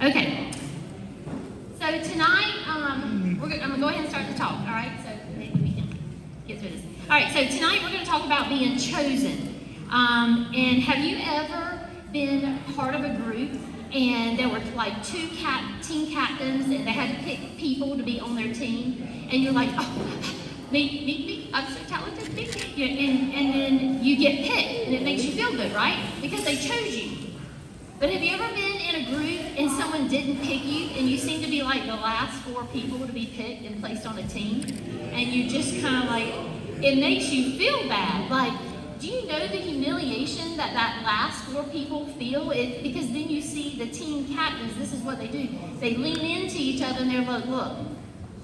Okay. So tonight, I'm going to go ahead and start the talk, all right? So maybe we can get through this. All right, so tonight we're going to talk about being chosen. And have you ever been part of a group and there were like two team captains and they had to pick people to be on their team? And you're like, oh, me, I'm so talented, me. And then you get picked and it makes you feel good, right? Because they chose you. But have you ever been in a group and someone didn't pick you and you seem to be like the last four people to be picked and placed on a team? And you just kind of like, it makes you feel bad. Like, do you know the humiliation that last four people feel? Because then you see the team captains, this is what they do. They lean into each other and they're like, look,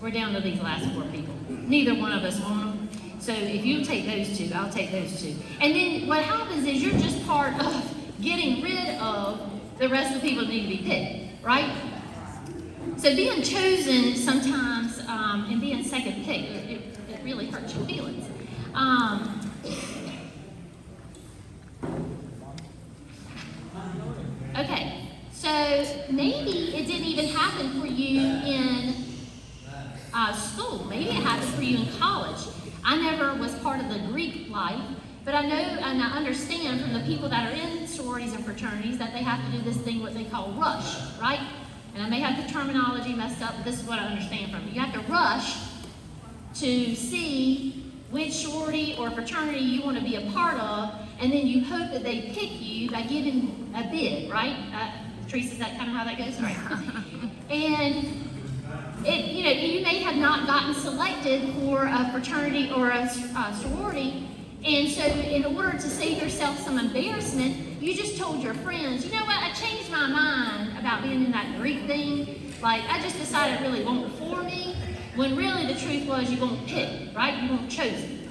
we're down to these last four people. Neither one of us want them. So if you take those two, I'll take those two. And then what happens is you're just part of getting rid of the rest of the people that need to be picked, right? So being chosen sometimes and being second picked, it really hurts your feelings. Okay, so maybe it didn't even happen for you in school. Maybe it happened for you in college. I never was part of the Greek life, but I know and I understand from the people that are in sororities and fraternities that they have to do this thing, what they call rush, right? And I may have the terminology messed up, but this is what I understand from it. You have to rush to see which sorority or fraternity you want to be a part of, and then you hope that they pick you by giving a bid, right? Teresa, is that kind of how that goes? All right. And you may have not gotten selected for a fraternity or a sorority, and so in order to save yourself some embarrassment, you just told your friends, you know what, I changed my mind about being in that Greek thing. Like, I just decided it really wasn't for me, when really the truth was you weren't picked, right? You weren't chosen.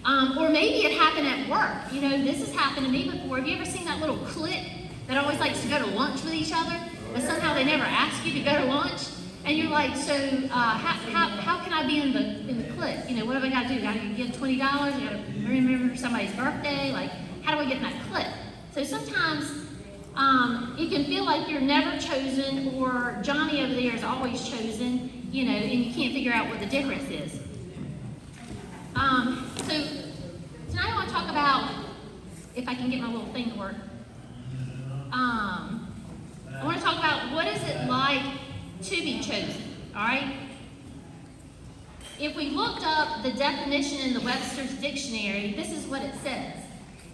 Or maybe it happened at work. You know, this has happened to me before. Have you ever seen that little clique that always likes to go to lunch with each other, but somehow they never ask you to go to lunch? And you're like, so how can I be in the clique? You know, what have I got to do? Got to give $20? I got to remember somebody's birthday? Like, how do I get in that clique? So sometimes it can feel like you're never chosen, or Johnny over there is always chosen, you know, and you can't figure out what the difference is. So tonight I want to talk about, if I can get my little thing to work, I want to talk about what is it like to be chosen, all right? If we looked up the definition in the Webster's Dictionary, this is what it says.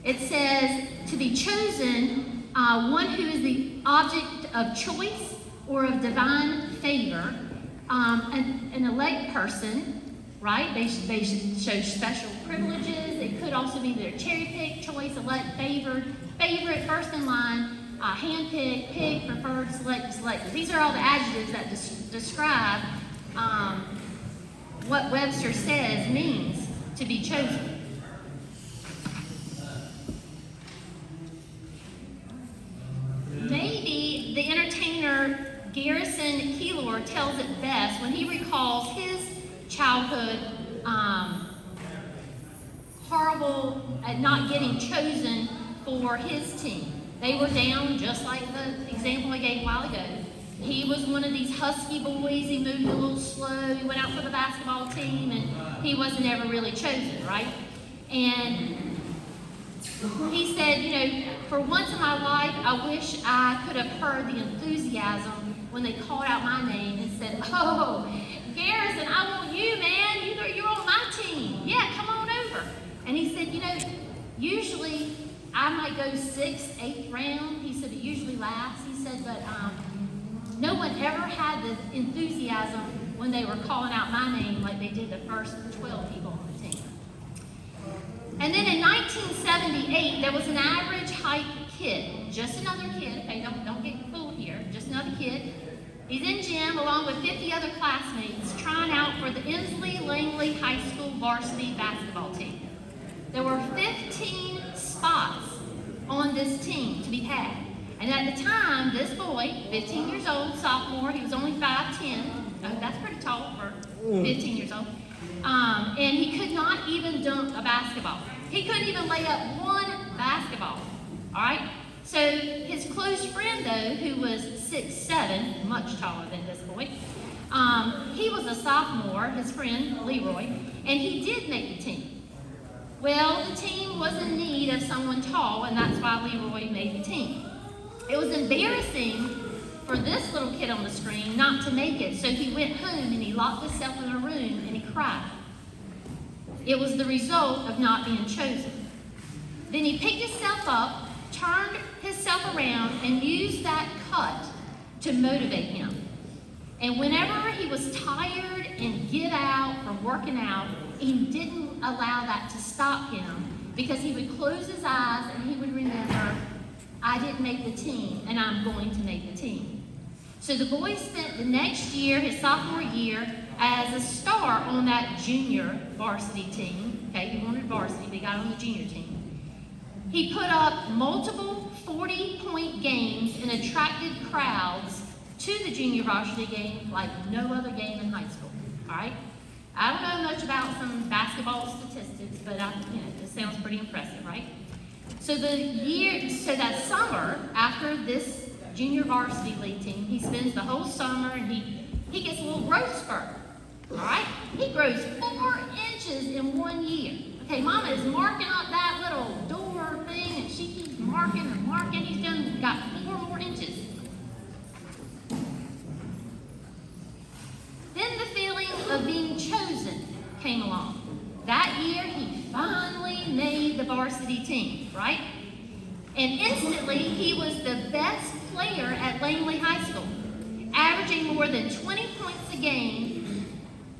It says, to be chosen, one who is the object of choice or of divine favor, an elect person, right? They should show special privileges. It could also be their cherry-picked, choice, elect, favored, favorite, first in line, hand-picked, picked, preferred, selected. These are all the adjectives that describe what Webster says means to be chosen. Maybe the entertainer Garrison Keillor tells it best when he recalls his childhood horrible at not getting chosen for his team. They were down just like the example I gave a while ago. He was one of these husky boys. He moved a little slow. He went out for the basketball team, and he wasn't ever really chosen, right? And he said, you know, for once in my life, I wish I could have heard the enthusiasm when they called out my name and said, oh, Garrison, I want you, man. You're on my team. Yeah, come on over. And he said, you know, usually I might go 6th, 8th round. He said it usually lasts. He said, but no one ever had the enthusiasm when they were calling out my name like they did the first 12 people on the team. And then in 1978, there was an average height kid, just another kid. Okay, don't get fooled here. Just another kid. He's in gym along with 50 other classmates trying out for the Inslee Langley High School varsity basketball team. There were 15 spots on this team to be had. And at the time, this boy, 15 years old, sophomore, he was only 5'10". Oh, that's pretty tall for 15 years old. And he could not even dunk a basketball. He couldn't even lay up one basketball. All right? So his close friend, though, who was 6'7", much taller than this boy, he was a sophomore, his friend Leroy, and he did make the team. Well, the team was in need of someone tall, and that's why Leroy made the team. It was embarrassing for this little kid on the screen not to make it, so he went home and he locked himself in a room and he cried. It was the result of not being chosen. Then he picked himself up, turned himself around, and used that cut to motivate him. And whenever he was tired and give out from working out, he didn't allow that to stop him, because he would close his eyes and he would remember, I didn't make the team, and I'm going to make the team. So the boy spent the next year, his sophomore year, as a star on that junior varsity team. Okay, he wanted varsity, but he got on the junior team. He put up multiple 40-point games and attracted crowds to the junior varsity game like no other game in high school. All right? I don't know much about some basketball statistics, but it sounds pretty impressive, right? So that summer, after this junior varsity league team, he spends the whole summer and he gets a little growth spurt. All right? He grows 4 inches in 1 year. Okay, Mama is marking up that little door thing, and she keeps marking and marking. He's got 4 more inches. Then the feeling of being chosen came along. That year, he finally made the varsity team, right? And instantly, he was the best player at Langley High School, averaging more than 20 points a game.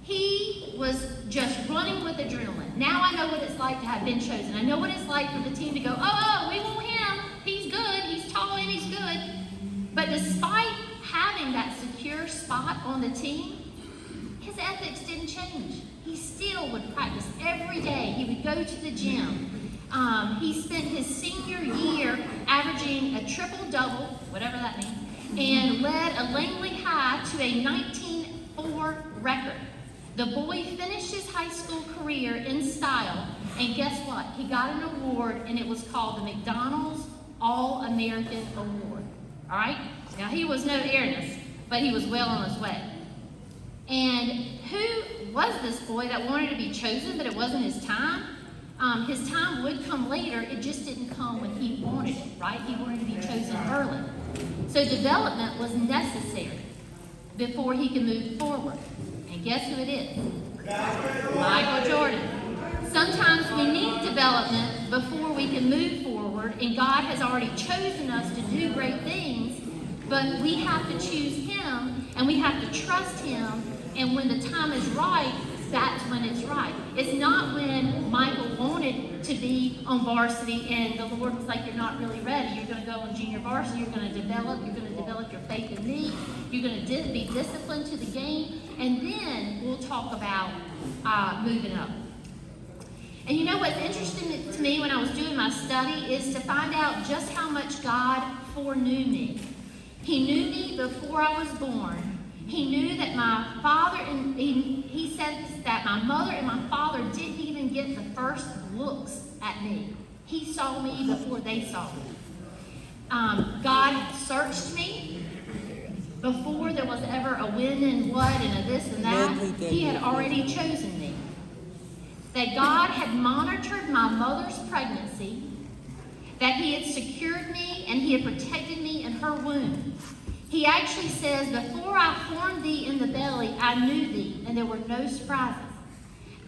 He was just running with adrenaline. Now I know what it's like to have been chosen. I know what it's like for the team to go, oh, we want him. He's good. He's tall and he's good. But despite having that secure spot on the team, his ethics didn't change. He still would practice every day. He would go to the gym. He spent his senior year averaging a triple-double, whatever that means, and led a Langley High to a 19-4 record. The boy finished his high school career in style, and guess what? He got an award, and it was called the McDonald's All-American Award. All right? Now, he was no airness, but he was well on his way. And who was this boy that wanted to be chosen, but it wasn't his time? His time would come later. It just didn't come when he wanted it, right? He wanted to be chosen early. So development was necessary before he could move forward. And guess who it is? Michael Jordan. Sometimes we need development before we can move forward, and God has already chosen us to do great things, but we have to choose Him, and we have to trust Him, and when the time is right, that's when it's right. It's not when Michael wanted to be on varsity and the Lord was like, you're not really ready. You're going to go on junior varsity. You're going to develop your faith in me. You're going to be disciplined to the game. And then we'll talk about moving up. And you know what's interesting to me when I was doing my study is to find out just how much God foreknew me. He knew me before I was born. He knew that my father, and he said that my mother and my father didn't even get the first looks at me. He saw me before they saw me. God searched me before there was ever a when and what and a this and that. He had already chosen me. That God had monitored my mother's pregnancy, that He had secured me and He had protected me in her womb. He actually says, before I formed thee in the belly, I knew thee, and there were no surprises.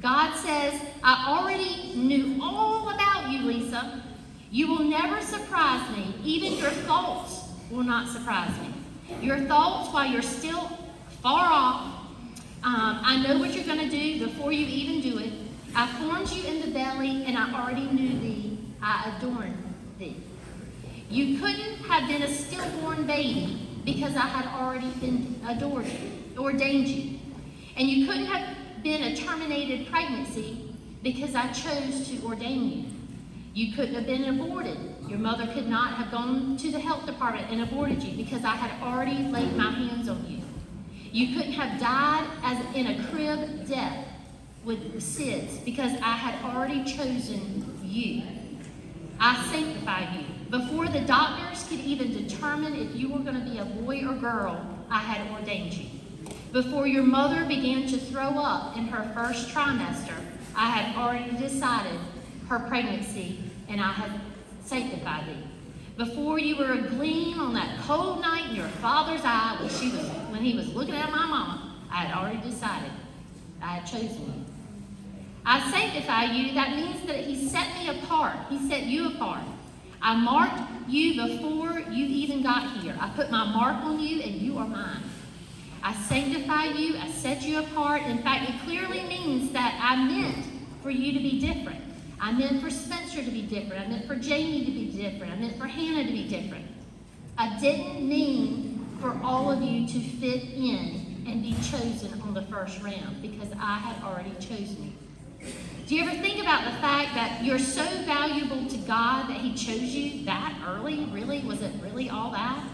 God says, I already knew all about you, Lisa. You will never surprise me. Even your thoughts will not surprise me. Your thoughts, while you're still far off, I know what you're going to do before you even do it. I formed you in the belly, and I already knew thee. I adorned thee. You couldn't have been a stillborn baby, because I had already been ordained you. And you couldn't have been a terminated pregnancy because I chose to ordain you. You couldn't have been aborted. Your mother could not have gone to the health department and aborted you because I had already laid my hands on you. You couldn't have died in a crib death with SIDS because I had already chosen you. I sanctified you. Before the doctors could even determine if you were going to be a boy or girl, I had ordained you. Before your mother began to throw up in her first trimester, I had already decided her pregnancy, and I had sanctified thee. Before you were a gleam on that cold night in your father's eye when he was looking at my mama, I had already decided I had chosen you. I sanctify you. That means that he set me apart. He set you apart. I marked you before you even got here. I put my mark on you, and you are mine. I sanctify you. I set you apart. In fact, it clearly means that I meant for you to be different. I meant for Spencer to be different. I meant for Jamie to be different. I meant for Hannah to be different. I didn't mean for all of you to fit in and be chosen on the first round, because I had already chosen you. Do you ever think about the fact that you're so valuable to God that he chose you that early? Really? Was it really all that?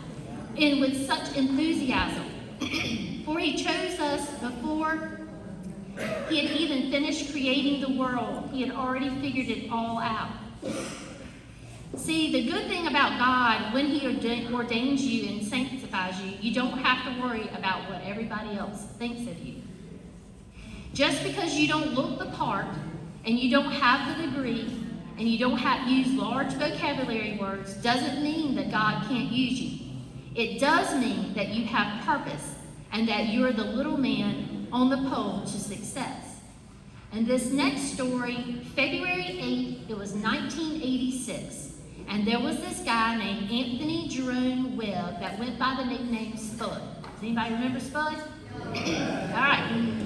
And with such enthusiasm. For he chose us before he had even finished creating the world. He had already figured it all out. See, the good thing about God, when he ordains you and sanctifies you, you don't have to worry about what everybody else thinks of you. Just because you don't look the part, and you don't have the degree, and you don't use large vocabulary words, doesn't mean that God can't use you. It does mean that you have purpose, and that you're the little man on the pole to success. And this next story, February 8th, it was 1986. And there was this guy named Anthony Jerome Webb that went by the nickname Spud. Does anybody remember Spud? All right.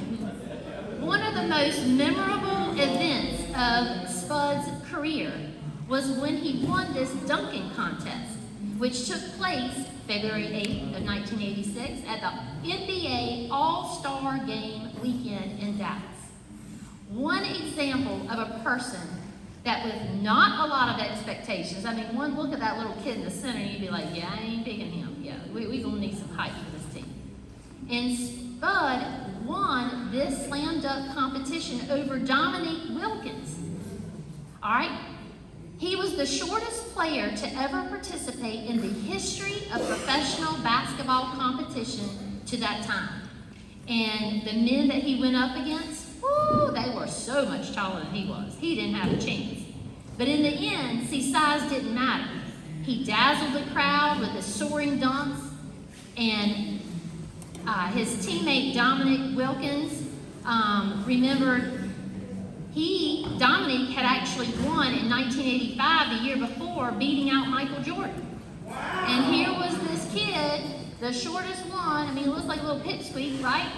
One of the most memorable events of Spud's career was when he won this dunking contest, which took place February 8th of 1986 at the NBA All-Star Game weekend in Dallas. One example of a person that with not a lot of expectations. I mean, one look at that little kid in the center and you'd be like, yeah, I ain't picking him. Yeah, we gonna need some height for this team. And Spud won this slam dunk competition over Dominique Wilkins. All right? He was the shortest player to ever participate in the history of professional basketball competition to that time. And the men that he went up against, woo, they were so much taller than he was. He didn't have a chance. But in the end, see, size didn't matter. He dazzled the crowd with his soaring dunks, and his teammate Dominique Wilkins, Dominique had actually won in 1985, the year before, beating out Michael Jordan. And here was this kid, the shortest one. I mean, it looks like a little pipsqueak, right?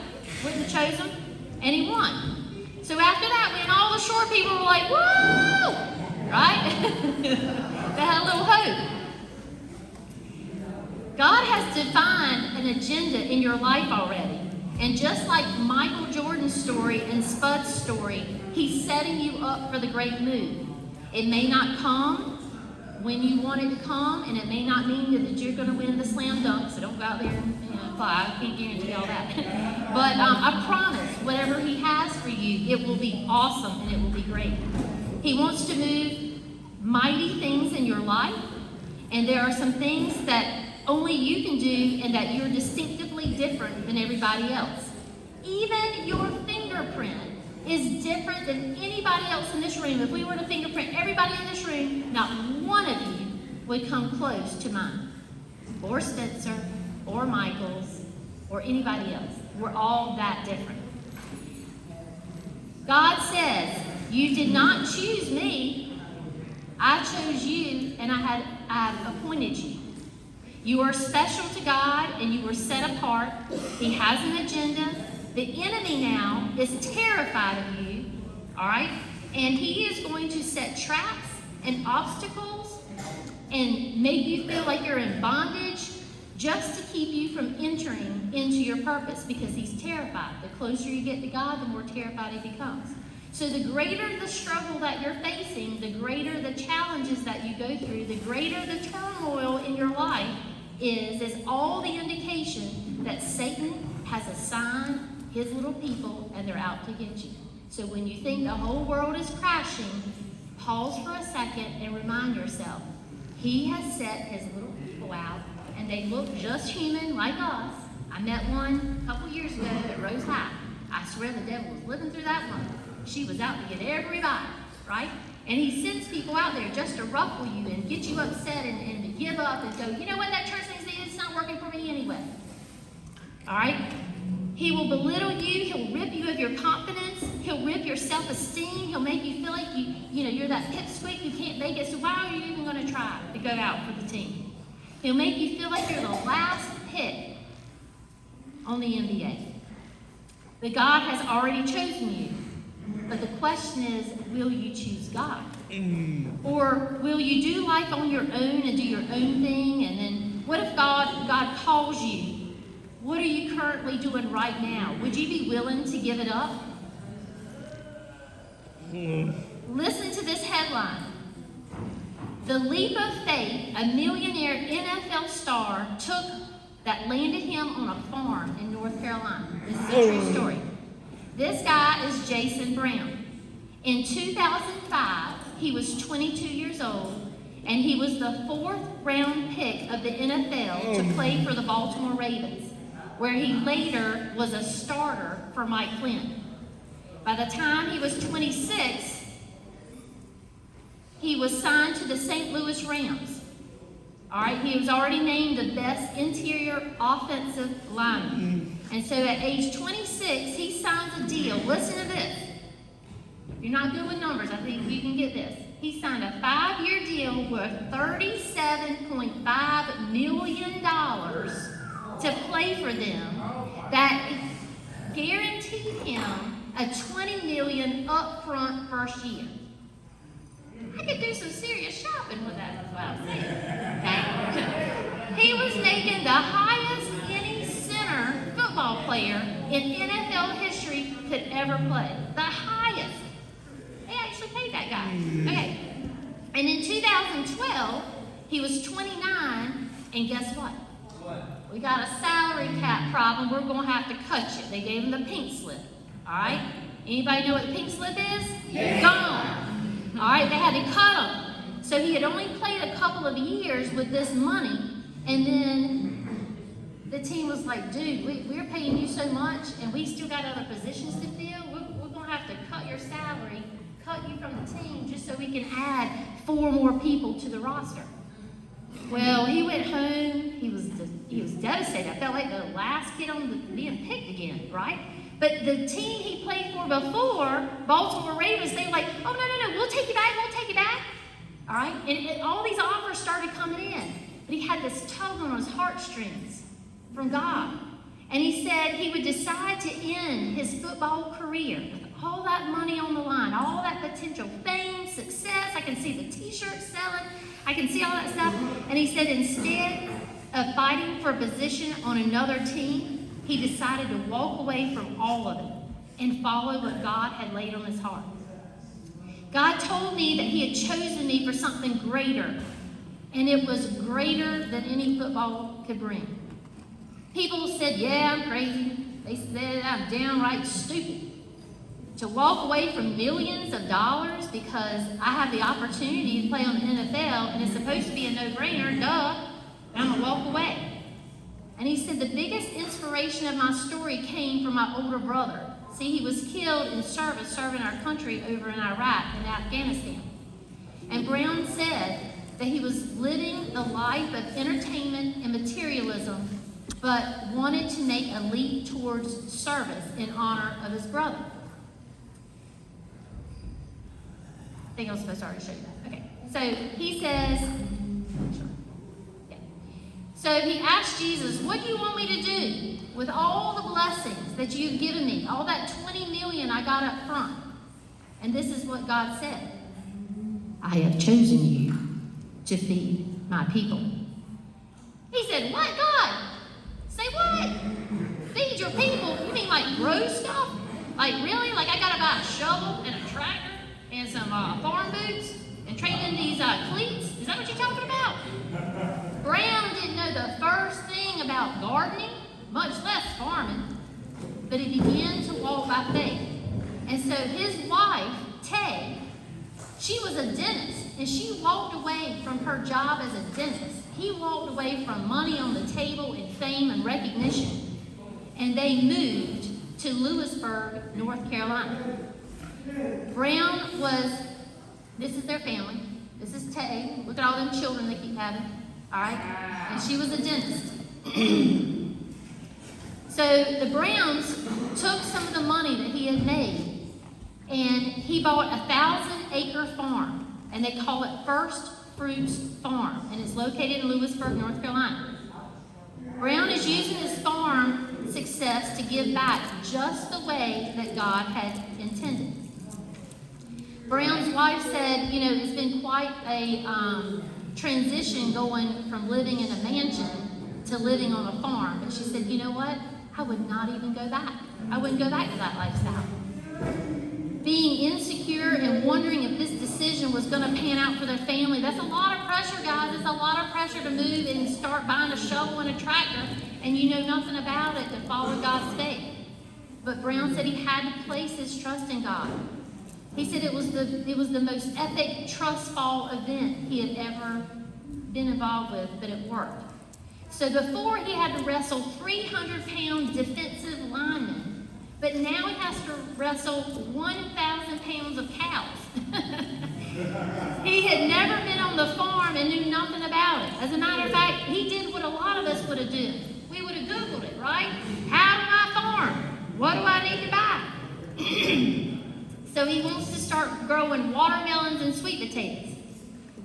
Wouldn't have chosen him, and he won. So after that, when all the short people were like, woo! Right? They had a little hope. God has defined an agenda in your life already. And just like Michael Jordan's story and Spud's story, he's setting you up for the great move. It may not come when you want it to come, and it may not mean that you're going to win the slam dunk, so don't go out there and fly. I can't guarantee all that. But I promise, whatever he has for you, it will be awesome and it will be great. He wants to move mighty things in your life, and there are some things that only you can do and that you're distinctively different than everybody else. Even your fingerprint is different than anybody else in this room. If we were to fingerprint everybody in this room, not one of you would come close to mine, or Spencer, or Michael's, or anybody else. We're all that different. God says, you did not choose me. I chose you, and I've appointed you. You are special to God, and you were set apart. He has an agenda. The enemy now is terrified of you, all right? And he is going to set traps and obstacles and make you feel like you're in bondage just to keep you from entering into your purpose, because he's terrified. The closer you get to God, the more terrified he becomes. So the greater the struggle that you're facing, the greater the challenges that you go through, the greater the turmoil in your life is all the indication that Satan has assigned his little people and they're out to get you. So when you think the whole world is crashing, pause for a second and remind yourself, He has set his little people out, and they look just human like us. I met one a couple years ago at Rose High. I swear the devil was living through that one. She was out to get everybody, right? And he sends people out there just to ruffle you and get you upset and to give up and go, you know what, that church needs to do, it's not working for me anyway. All right? He will belittle you. He'll rip you of your confidence. He'll rip your self-esteem. He'll make you feel like you're that pipsqueak who can't make it. So why are you even going to try to go out for the team? He'll make you feel like you're the last pick on the NBA. But God has already chosen you. But the question is, will you choose God? Or will you do life on your own and do your own thing? And then what if God calls you? What are you currently doing right now? Would you be willing to give it up? Listen to this headline. The leap of faith a millionaire NFL star took that landed him on a farm in North Carolina. This is a true story. This guy is Jason Brown. In 2005, he was 22 years old, and he was the 4th round pick of the NFL to play for the Baltimore Ravens, where he later was a starter for Mike Clinton. By the time he was 26, he was signed to the St. Louis Rams. All right, he was already named the best interior offensive lineman. And so at age 26, he signs a deal. Listen to this. If you're not good with numbers, I think you can get this. He signed a 5-year deal worth $37.5 million to play for them that guaranteed him a $20 million upfront first year. I could do some serious shopping with that, is what I'm saying. Okay? He was making the highest any center football player in NFL history could ever play. The highest. They actually paid that guy. Okay. And in 2012, he was 29, and guess what? We got a salary cap problem. We're going to have to cut you. They gave him the pink slip. All right? Anybody know what the pink slip is? Yeah. Gone. All right? They had to cut him. So he had only played a couple of years with this money, and then the team was like, dude, we're paying you so much, and we still got other positions to fill. We're going to have to cut your salary, cut you from the team, just so we can add 4 more people to the roster. Well, he went home. He was devastated. I felt like the last kid on being picked again, right? But the team he played for before, Baltimore Ravens, they were like, oh, no, we'll take you back. All right? And all these offers started coming in. But he had this tug on his heartstrings from God. And he said he would decide to end his football career with all that money on the line, all that potential fame, success. I can see the t-shirts selling. I can see all that stuff. And he said instead of fighting for a position on another team, he decided to walk away from all of it and follow what God had laid on his heart. God told me that he had chosen me for something greater, and it was greater than any football could bring. People said, yeah, I'm crazy. They said I'm downright stupid. To walk away from millions of dollars because I have the opportunity to play on the NFL, and it's supposed to be a no-brainer, duh, I'm going to walk away. And he said the biggest inspiration of my story came from my older brother. See, he was killed in service, serving our country over in Iraq and Afghanistan. And Brown said that he was living the life of entertainment and materialism, but wanted to make a leap towards service in honor of his brother. I think I was supposed to already show you that. Okay, so he says, so he asked Jesus, what do you want me to do with all the blessings that you've given me, all that $20 million I got up front? And this is what God said. I have chosen you to feed my people. He said, what, God? Say what? Feed your people? You mean like grow stuff? Like really? Like I got to buy a shovel and a tractor and some farm boots and trade in these cleats? Is that what you're talking about? Brown didn't know the first thing about gardening, much less farming, but he began to walk by faith. And so his wife, Tay, she was a dentist, and she walked away from her job job as a dentist. He walked away from money on the table and fame and recognition, and they moved to Lewisburg, North Carolina. Brown was, this is their family. This is Tay. Look at all them children they keep having. All right? And she was a dentist. So the Browns took some of the money that he had made, and he bought a 1,000-acre farm, and they call it First Fruits Farm, and it's located in Lewisburg, North Carolina. Brown is using his farm success to give back just the way that God had intended. Brown's wife said, you know, it's been quite a transition going from living in a mansion to living on a farm. But she said, you know what? I would not even go back. I wouldn't go back to that lifestyle. Being insecure and wondering if this decision was going to pan out for their family, that's a lot of pressure, guys. It's a lot of pressure to move and start buying a shovel and a tractor, and you know nothing about it, to follow God's faith. But Brown said he had to place his trust in God. He said it was the most epic trust fall event he had ever been involved with, but it worked. So before he had to wrestle 300-pound defensive linemen, but now he has to wrestle 1,000 pounds of cows. He had never been on the farm and knew nothing about it. As a matter of fact, he did what a lot of us would have done. We would have Googled it, right? How do I farm? What do I need to buy? So he wants to start growing watermelons and sweet potatoes.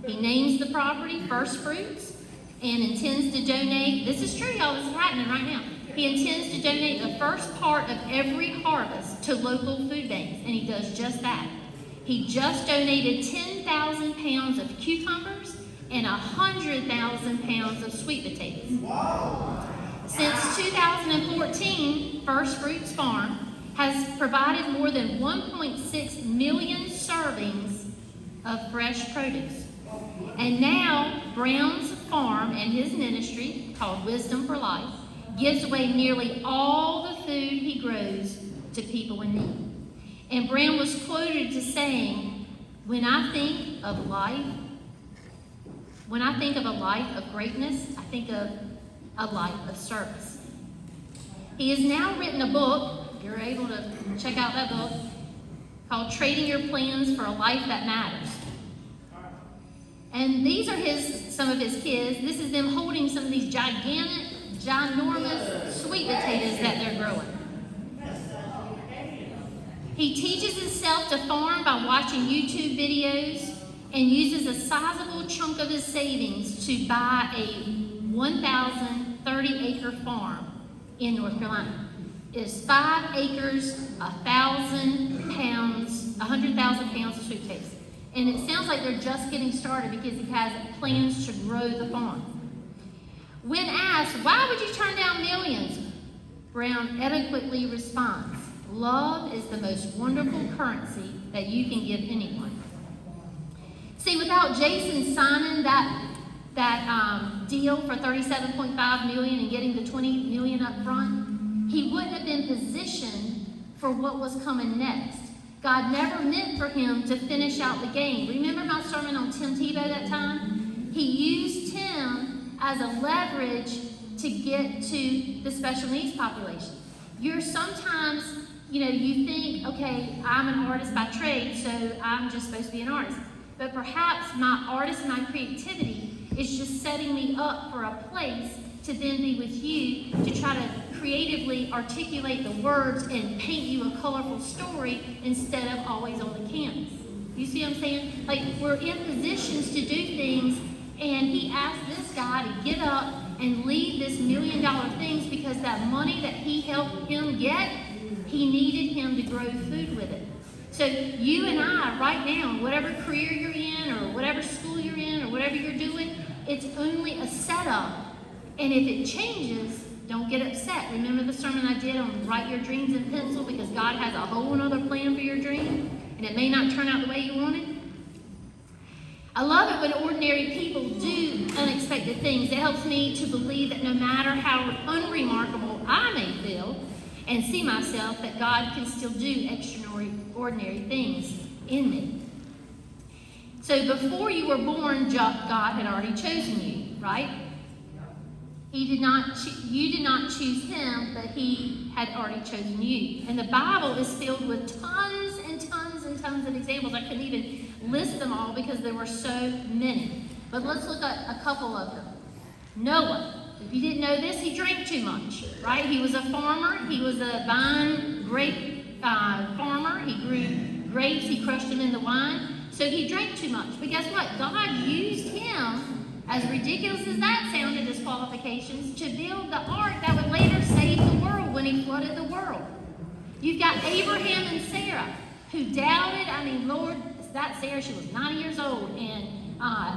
He names the property First Fruits and intends to donate, this is true, y'all, this is happening right now. He intends to donate the first part of every harvest to local food banks, and he does just that. He just donated 10,000 pounds of cucumbers and 100,000 pounds of sweet potatoes. Wow. Since 2014, First Fruits Farm has provided more than 1.6 million servings of fresh produce. And now, Brown's farm and his ministry, called Wisdom for Life, gives away nearly all the food he grows to people in need. And Brown was quoted as saying, when I think of a life of greatness, I think of a life of service. He has now written a book, you're able to check out that book, called Trading Your Plans for a Life That Matters. And these are some of his kids. This is them holding some of these ginormous sweet potatoes that they're growing. He teaches himself to farm by watching YouTube videos and uses a sizable chunk of his savings to buy a 1,030-acre farm in North Carolina. It is 5 acres, 100,000 pounds of sweet potatoes. And it sounds like they're just getting started because he has plans to grow the farm. When asked, why would you turn down millions? Brown adequately responds, love is the most wonderful currency that you can give anyone. See, without Jason signing that deal for $37.5 million and getting the $20 million up front, he wouldn't have been positioned for what was coming next. God never meant for him to finish out the game. Remember my sermon on Tim Tebow that time? He used Tim as a leverage to get to the special needs population. You're sometimes, you think, okay, I'm an artist by trade, so I'm just supposed to be an artist. But perhaps my artist and my creativity is just setting me up for a place to then be with you to try to creatively articulate the words and paint you a colorful story instead of always on the canvas. You see what I'm saying? Like, we're in positions to do things, and he asked this guy to get up and lead this $1 million things because that money that he helped him get, he needed him to grow food with it. So you and I, right now, whatever career you're in or whatever school you're in or whatever you're doing, it's only a setup. And if it changes, don't get upset. Remember the sermon I did on write your dreams in pencil because God has a whole other plan for your dream and it may not turn out the way you want it? I love it when ordinary people do unexpected things. It helps me to believe that no matter how unremarkable I may feel and see myself, that God can still do extraordinary things in me. So before you were born, God had already chosen you, right? You did not choose him, but he had already chosen you. And the Bible is filled with tons and tons and tons of examples. I couldn't even list them all because there were so many. But let's look at a couple of them. Noah. If you didn't know this, he drank too much, right? He was a farmer. He was a grape farmer. He grew grapes. He crushed them into wine. So he drank too much. But guess what? God used him, as ridiculous as that sounded as qualifications, to build the ark that would later save the world when he flooded the world. You've got Abraham and Sarah, who doubted. Lord, that Sarah, she was 90 years old, and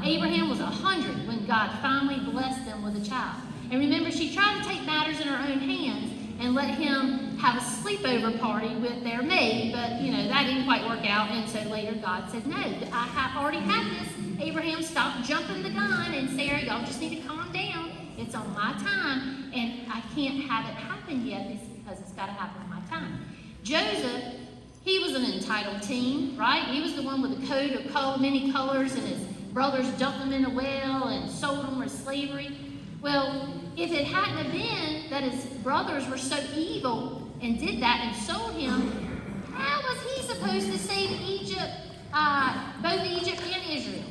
Abraham was 100 when God finally blessed them with a child. And remember, she tried to take matters in her own hands and let him have a sleepover party with their maid, but, that didn't quite work out, and so later God said, no, I have already had this. Abraham, stop jumping the gun, and Sarah, y'all just need to calm down. It's on my time, and I can't have it happen yet because it's got to happen on my time. Joseph, he was an entitled teen, right? He was the one with the coat of many colors, and his brothers dumped him in a well and sold him for slavery. Well, if it hadn't have been that his brothers were so evil and did that and sold him, how was he supposed to save Egypt, both Egypt and Israel?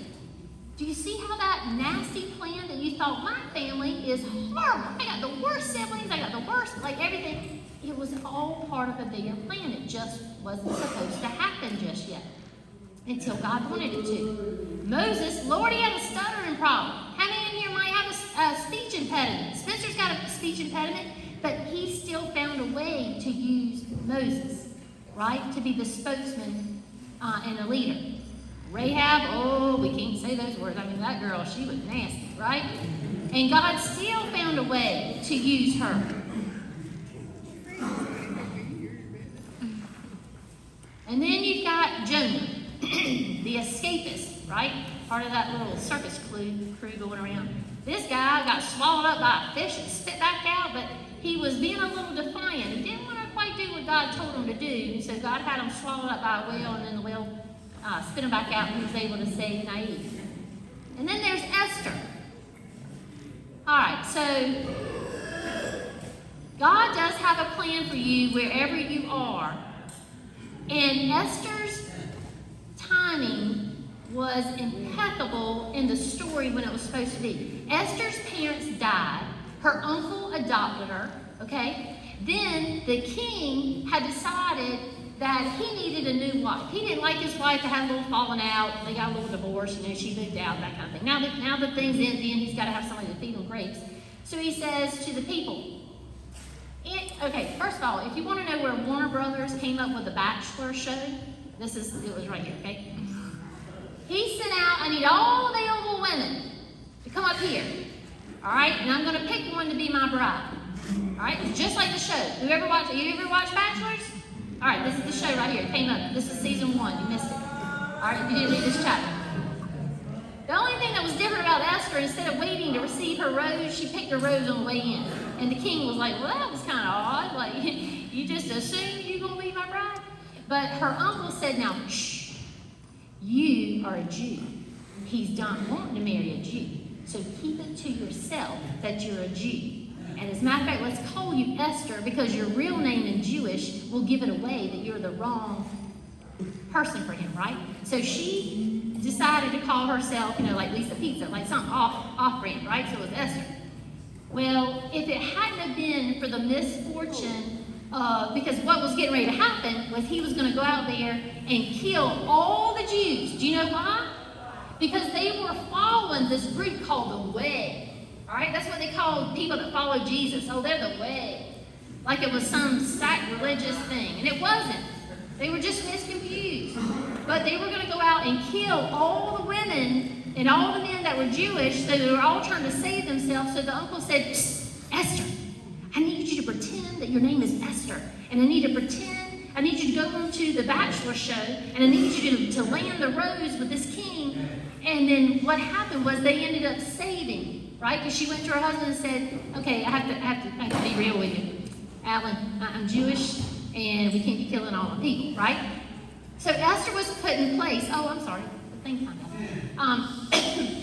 Do you see how that nasty plan that you thought, my family is horrible, I got the worst siblings, I got the worst, everything, it was all part of a bigger plan. It just wasn't supposed to happen just yet until God wanted it to. Moses, Lord, he had a stuttering problem. How many in here might have a speech impediment? Spencer's got a speech impediment, but he still found a way to use Moses, right, to be the spokesman and a leader. Rahab, oh, we can't say those words. That girl, she was nasty, right? And God still found a way to use her. And then you've got Jonah, the escapist, right? Part of that little circus crew going around. This guy got swallowed up by a fish and spit back out, but he was being a little defiant. He didn't want to quite do what God told him to do, so God had him swallowed up by a whale, and then the whale spit him back out, and he was able to save Naive. And then there's Esther. All right, so God does have a plan for you wherever you are. And Esther's timing was impeccable in the story when it was supposed to be. Esther's parents died. Her uncle adopted her, okay? Then the king had decided that he needed a new wife. He didn't like his wife to have a little falling out. They got a little divorce, she moved out, that kind of thing. Now that things ending, he's got to have somebody to feed him grapes. So he says to the people, okay, first of all, if you want to know where Warner Brothers came up with the Bachelor show, it was right here, okay? He sent out, I need all available women to come up here, all right? And I'm going to pick one to be my bride, all right? It's just like the show. You ever watch Bachelors? All right, this is the show right here. It came up. This is season 1. You missed it. All right, you didn't read this chapter. The only thing that was different about Esther, instead of waiting to receive her rose, she picked her rose on the way in. And the king was like, well, that was kind of odd. You just assumed you're going to be my bride? But her uncle said, now, shh, you are a Jew. He's not wanting to marry a Jew. So keep it to yourself that you're a Jew. And as a matter of fact, let's call you Esther because your real name in Jewish will give it away that you're the wrong person for him, right? So she decided to call herself, like Lisa Pizza, like something off-brand, right? So it was Esther. Well, if it hadn't have been for the misfortune because what was getting ready to happen was he was going to go out there and kill all the Jews. Do you know why? Because they were following this group called the Way. All right, that's what they called people that follow Jesus. Oh, they're the Way. Like it was some sacrilegious thing. And it wasn't. They were just misconfused. But they were going to go out and kill all the women and all the men that were Jewish, so they were all trying to save themselves. So the uncle said, Esther, I need you to pretend that your name is Esther. And I need you to go on to the Bachelor show, and I need you to land the rose with this king. And then what happened was they ended up saving, right? Because she went to her husband and said, okay, I have to be real with you. Alan, I'm Jewish, and we can't be killing all the people, right? So Esther was put in place. Oh, I'm sorry. Same time.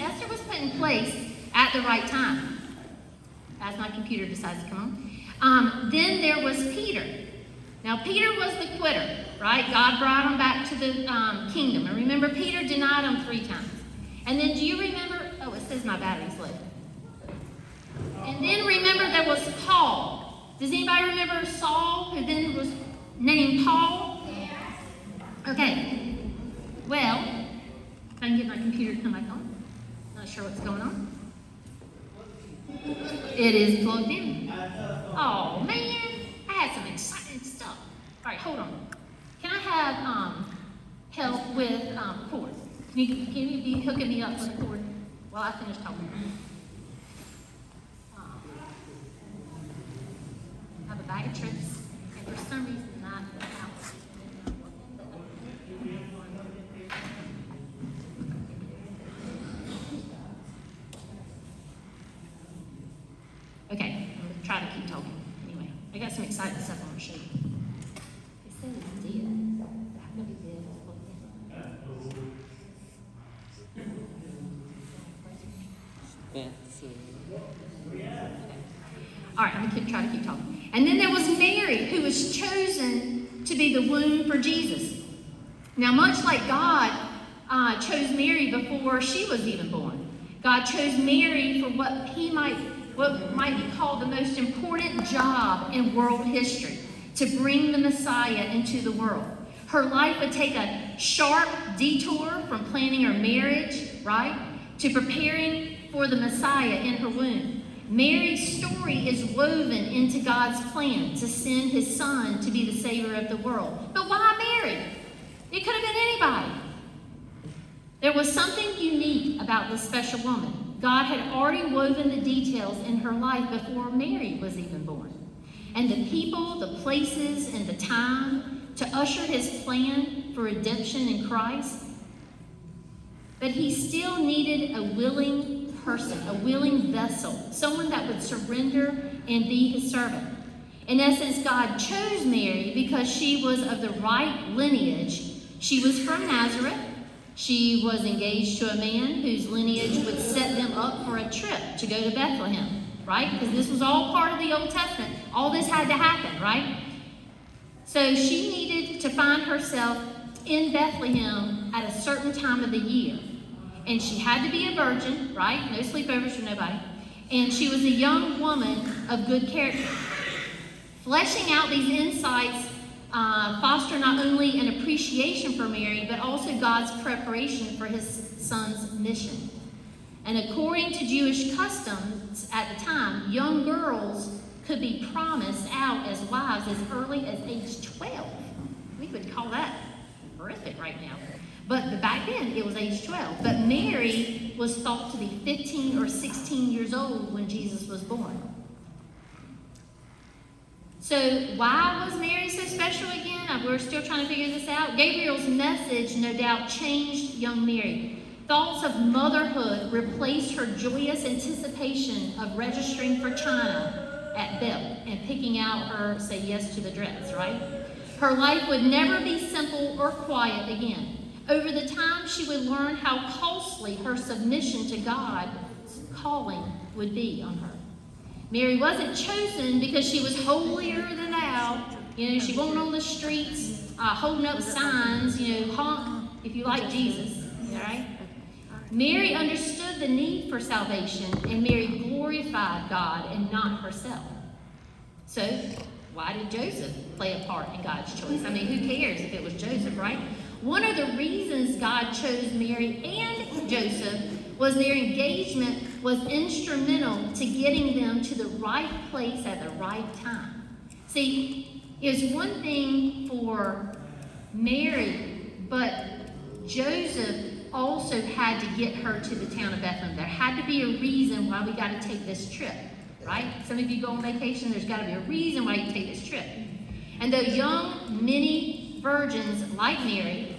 Esther was put in place at the right time. As my computer decides to come on. Then there was Peter. Now, Peter was the quitter, right? God brought him back to the kingdom. And remember, Peter denied him 3 times. And then do you remember? Oh, it says my battery's low. And then remember there was Paul. Does anybody remember Saul, who then was named Paul? Okay. Well, if I can get my computer to come back on. Not sure what's going on. It is plugged in. Oh, man. I had some exciting stuff. All right, hold on. Can I have help with cord? Can you be hooking me up with a cord while I finish talking? I have a bag of tricks, and for some reason, not the house. Okay, I'm going to try to keep talking. Anyway, I got some exciting stuff I want to show you. It says it's dead. That could be dead. All right, I'm going to try to keep talking. And then there was Mary, who was chosen to be the womb for Jesus. Now, much like God chose Mary before she was even born, God chose Mary for what might be called the most important job in world history, to bring the Messiah into the world. Her life would take a sharp detour from planning her marriage, right, to preparing for the Messiah in her womb. Mary's story is woven into God's plan to send his son to be the savior of the world. But why Mary? It could have been anybody. There was something unique about this special woman. God had already woven the details in her life before Mary was even born. And the people, the places, and the time to usher his plan for redemption in Christ. But he still needed a willing person, a willing vessel, someone that would surrender and be his servant. In essence, God chose Mary because she was of the right lineage. She was from Nazareth. She was engaged to a man whose lineage would set them up for a trip to go to Bethlehem, right? Because this was all part of the Old Testament. All this had to happen, right? So she needed to find herself in Bethlehem at a certain time of the year. And she had to be a virgin, right? No sleepovers for nobody. And she was a young woman of good character. Fleshing out these insights foster not only an appreciation for Mary, but also God's preparation for his son's mission. And according to Jewish customs at the time, young girls could be promised out as wives as early as age 12. We would call that horrific right now. But back then, it was age 12. But Mary was thought to be 15 or 16 years old when Jesus was born. So why was Mary so special again? We're still trying to figure this out. Gabriel's message, no doubt, changed young Mary. Thoughts of motherhood replaced her joyous anticipation of registering for China at Bell and picking out her say yes to the dress, right? Her life would never be simple or quiet again. Over the time, she would learn how costly her submission to God's calling would be on her. Mary wasn't chosen because she was holier than thou. You know, she wasn't on the streets holding up signs, honk if you like Jesus, all right? Mary understood the need for salvation, and Mary glorified God and not herself. So, why did Joseph play a part in God's choice? I mean, who cares if it was Joseph, right? One of the reasons God chose Mary and Joseph was their engagement was instrumental to getting them to the right place at the right time. See, it was one thing for Mary, but Joseph also had to get her to the town of Bethlehem. There had to be a reason why we got to take this trip, right? Some of you go on vacation, there's got to be a reason why you take this trip. And though young, many virgins like Mary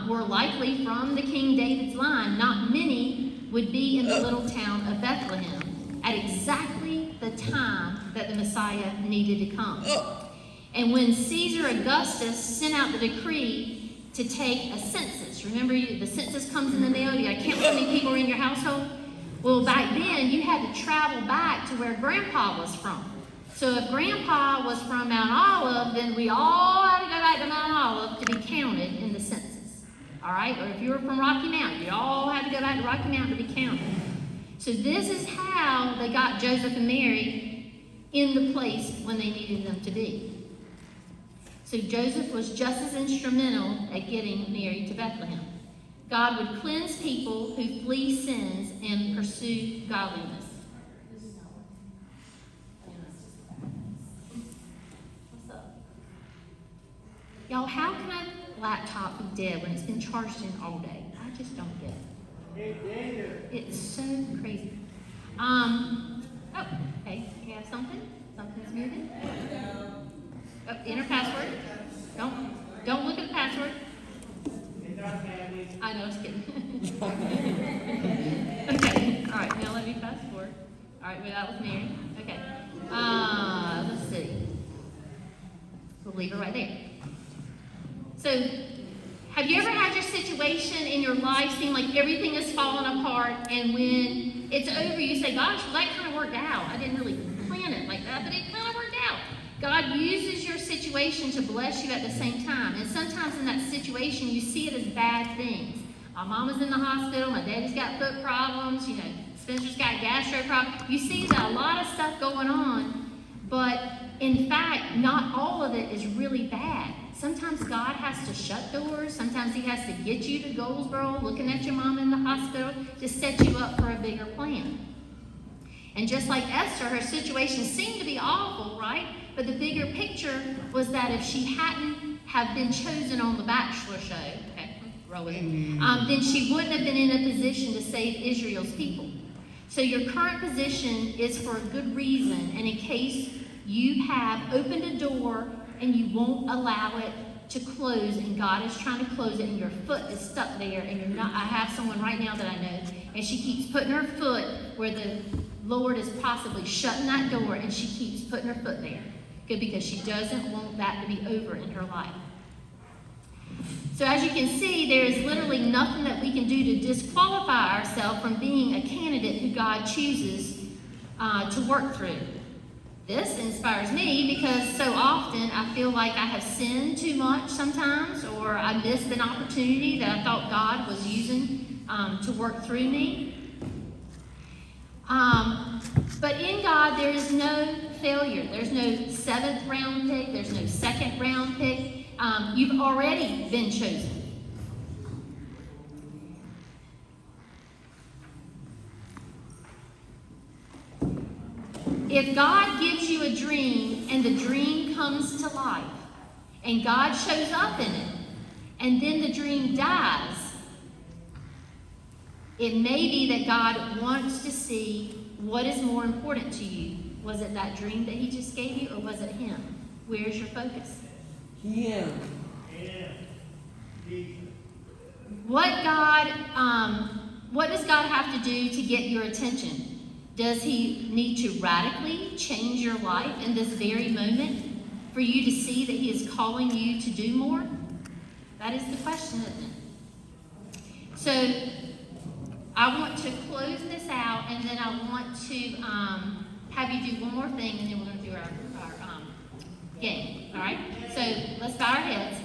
were likely from the King David's line, not many would be in the little town of Bethlehem at exactly the time that the Messiah needed to come. And when Caesar Augustus sent out the decree to take a census, Remember, the census comes in the mail, you gotta count how many people are in your household. Well, back then, you had to travel back to where Grandpa was from. So if Grandpa was from Mount Olive, then we all had to go back to Mount Olive to be counted in the census. All right? Or if you were from Rocky Mountain, you all had to go back to Rocky Mountain to be counted. So this is how they got Joseph and Mary in the place when they needed them to be. So Joseph was just as instrumental at getting Mary to Bethlehem. God would cleanse people who flee sins and pursue godliness. What's up? Y'all, how can a laptop be dead when it's been charged in all day? I just don't get it. It's so crazy. Oh, okay. You have something? Something's moving? Oh, enter password. Don't look at the password. I know, just kidding. Okay, all right, now let me fast forward. All right, well, that was Mary. Okay, let's see. We'll leave her right there. So, have you ever had your situation in your life seem like everything is falling apart, and when it's over, you say, gosh, well, that kind of worked out. I didn't really plan it like that, but it kind of worked out. God uses your situation to bless you at the same time. And sometimes in that situation, you see it as bad things. My mama's in the hospital. My daddy's got foot problems. You know, Spencer's got gastro problems. You see that a lot of stuff going on. But in fact, not all of it is really bad. Sometimes God has to shut doors. Sometimes he has to get you to Goldsboro, looking at your mom in the hospital, to set you up for a bigger plan. And just like Esther, her situation seemed to be awful, right? But the bigger picture was that if she hadn't have been chosen on the Bachelor show, okay, roll with it, then she wouldn't have been in a position to save Israel's people. So your current position is for a good reason, and in case you have opened a door and you won't allow it to close, and God is trying to close it, and your foot is stuck there, and you're not. I have someone right now that I know, and she keeps putting her foot where the Lord is possibly shutting that door, and she keeps putting her foot there. Good, because she doesn't want that to be over in her life. So as you can see, there is literally nothing that we can do to disqualify ourselves from being a candidate who God chooses to work through. This inspires me because so often I feel like I have sinned too much sometimes, or I missed an opportunity that I thought God was using to work through me. But in God, there is no failure. There's no 7th round pick. There's no 2nd round pick. You've already been chosen. If God gives you a dream and the dream comes to life and God shows up in it and then the dream dies, it may be that God wants to see what is more important to you. Was it that dream that he just gave you, or was it him? Where's your focus? Him. What does God have to do to get your attention? Does he need to radically change your life in this very moment for you to see that he is calling you to do more? That is the question, isn't it? So I want to close this out, and then I want to have you do one more thing, and then we're going to do our game. All right? So let's bow our heads.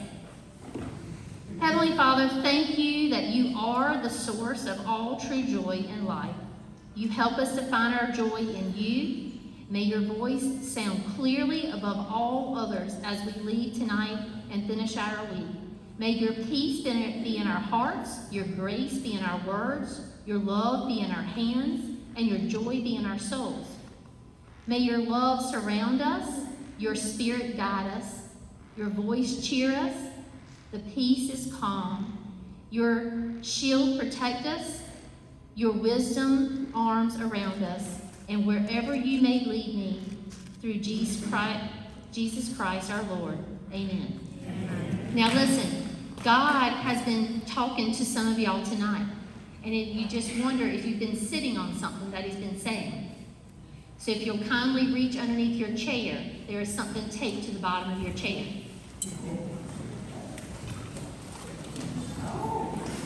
Heavenly Father, thank you that you are the source of all true joy in life. You help us to find our joy in you. May your voice sound clearly above all others as we leave tonight and finish our week. May your peace be in our hearts, your grace be in our words, your love be in our hands, and your joy be in our souls. May your love surround us, your spirit guide us, your voice cheer us, the peace is calm, your shield protect us, your wisdom arms around us, and wherever you may lead me, through Jesus Christ our Lord. Amen. Now listen, God has been talking to some of y'all tonight. And you just wonder if you've been sitting on something that he's been saying. So if you'll kindly reach underneath your chair, there is something taped to the bottom of your chair.